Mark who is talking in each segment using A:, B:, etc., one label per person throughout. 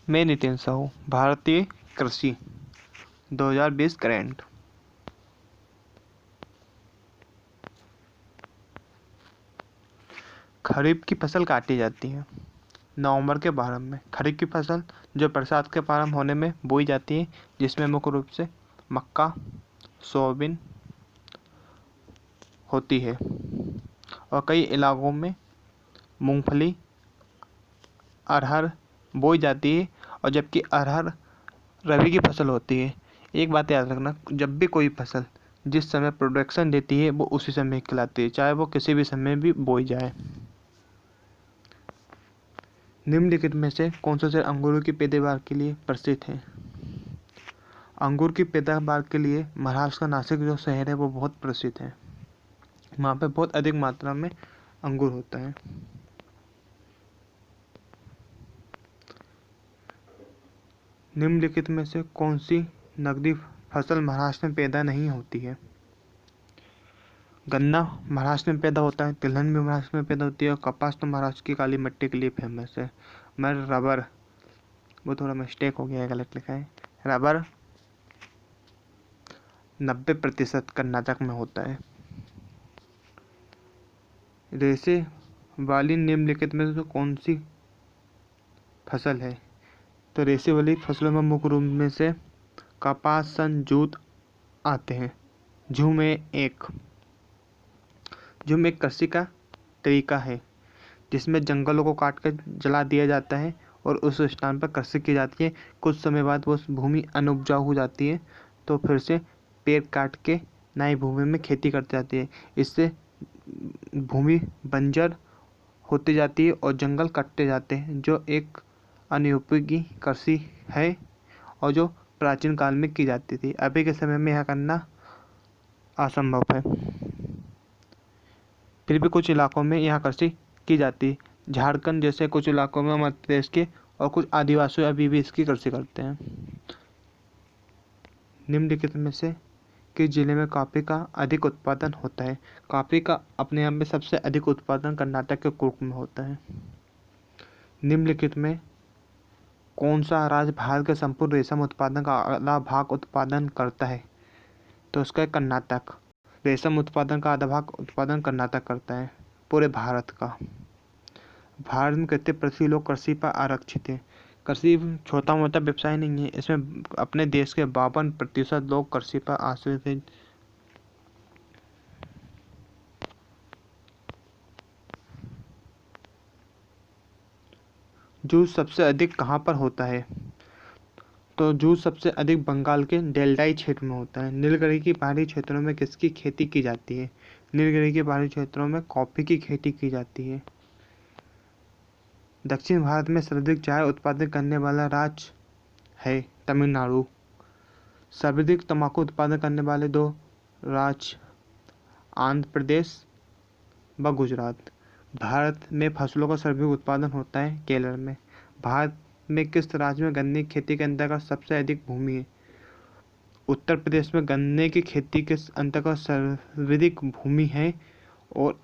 A: मैं नितिन साहू, भारतीय कृषि 2020 करंट। खरीफ की फसल काटी जाती है नवंबर के प्रारंभ में। खरीफ की फसल जो बरसात के प्रारंभ होने में बोई जाती है, जिसमें मुख्य रूप से मक्का, सोयाबीन होती है और कई इलाकों में मूंगफली, अरहर बोई जाती है। और जबकि अरहर रबी की फसल होती है। एक बात याद रखना, जब भी कोई फसल जिस समय प्रोडक्शन देती है वो उसी समय कहलाती है, चाहे वो किसी भी समय भी बोई जाए। निम्नलिखित में से कौन सा शहर अंगूरों की पैदावार के लिए प्रसिद्ध है? अंगूर की पैदावार के लिए महाराष्ट्र का नासिक जो शहर है वो बहुत प्रसिद्ध है। वहाँ पे बहुत अधिक मात्रा में अंगूर होता है। निम्नलिखित में से कौन सी नकदी फसल महाराष्ट्र में पैदा नहीं होती है? गन्ना महाराष्ट्र में पैदा होता है, तिलहन भी महाराष्ट्र में पैदा होती है और कपास तो महाराष्ट्र की काली मिट्टी के लिए फेमस है। मगर रबर, वो थोड़ा मिस्टेक हो गया है, गलत लिखा है। रबर 90% कर्नाटक में होता है। रेशे वाली निम्नलिखित में से कौन सी फसल है? तो रेशे वाली फसलों में मुख्य रूप में से कपास, सन, जूट आते हैं। झूम एक कृषि का तरीका है जिसमें जंगलों को काट कर जला दिया जाता है और उस स्थान पर कृषि की जाती है। कुछ समय बाद वो भूमि अनुपजाऊ हो जाती है, तो फिर से पेड़ काट के नई भूमि में खेती करती जाती है। इससे भूमि बंजर होती जाती है और जंगल कटते जाते हैं, जो एक अनुपयोगी कृषि है और जो प्राचीन काल में की जाती थी। अभी के समय में यह करना असंभव है। फिर भी कुछ इलाकों में यहाँ कृषि की जाती है। झारखंड जैसे कुछ इलाकों में मध्य प्रदेश के और कुछ आदिवासी अभी भी इसकी कृषि करते हैं। निम्नलिखित में से किस जिले में कॉफी का अधिक उत्पादन होता है? कॉफी का अपने आप में सबसे अधिक उत्पादन कर्नाटक के कुर्ग में होता है। निम्नलिखित में कौन सा राज्य भारत के संपूर्ण रेशम उत्पादन का आधा भाग उत्पादन करता है? तो उसका है कर्नाटक। रेशम उत्पादन का आधा भाग उत्पादन कर्नाटक करता है पूरे भारत का। भारत में कितने प्रतिशत लोग कृषि पर आरक्षित हैं? कृषि छोटा मोटा व्यवसाय नहीं है, इसमें अपने देश के 52% लोग कृषि पर आश्रित हैं। जूट सबसे अधिक कहाँ पर होता है? तो जूट सबसे अधिक बंगाल के डेल्टाई क्षेत्र में होता है। नीलगिरी की पहाड़ी क्षेत्रों में किसकी खेती की जाती है? नीलगिरी के पहाड़ी क्षेत्रों में कॉफी की खेती की जाती है। दक्षिण भारत में सर्वाधिक चाय उत्पादन करने वाला राज्य है तमिलनाडु। सर्वाधिक तंबाकू उत्पादन करने वाले दो राज्य आंध्र प्रदेश व गुजरात। भारत में फसलों का सर्वाधिक उत्पादन होता है केरल में। भारत में किस राज्य में गन्ने की खेती के अंतर्गत सबसे अधिक भूमि है? उत्तर प्रदेश में गन्ने की खेती के अंतर्गत सर्वाधिक भूमि है, और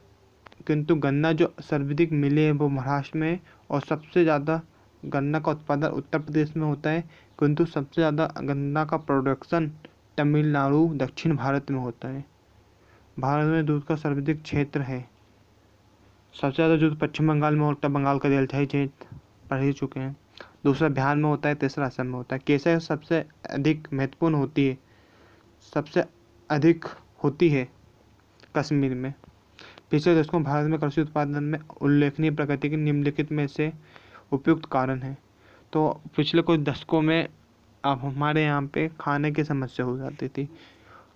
A: किंतु गन्ना जो सर्वाधिक मिले है वो महाराष्ट्र में, और सबसे ज़्यादा गन्ना का उत्पादन उत्तर प्रदेश में होता है, किंतु सबसे ज़्यादा गन्ना का प्रोडक्शन तमिलनाडु दक्षिण भारत में होता है। भारत में दूध का सर्वाधिक क्षेत्र है। सबसे ज़्यादा दूध पश्चिम बंगाल में होता है, बंगाल का डेल्टाई क्षेत्र पढ़ ही चुके हैं। दूसरा बिहार में होता है, तीसरा असम में होता है। केसर सबसे अधिक महत्वपूर्ण होती है, सबसे अधिक होती है कश्मीर में। पिछले दशकों में भारत में कृषि उत्पादन में उल्लेखनीय प्रगति के निम्नलिखित में से उपयुक्त कारण है। तो पिछले कुछ दशकों में अब हमारे यहाँ पे खाने की समस्या हो जाती थी।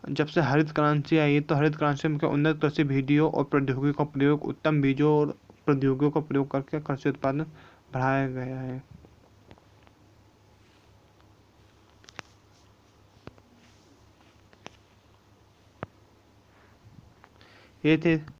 A: जब से हरित क्रांति आई है, तो हरित क्रांति में उन्नत कृषि विधियों और प्रौद्योगिकी का प्रयोग, उत्तम बीजों और प्रौद्योगिकियों का प्रयोग करके कृषि उत्पादन बढ़ाया गया है। ये थे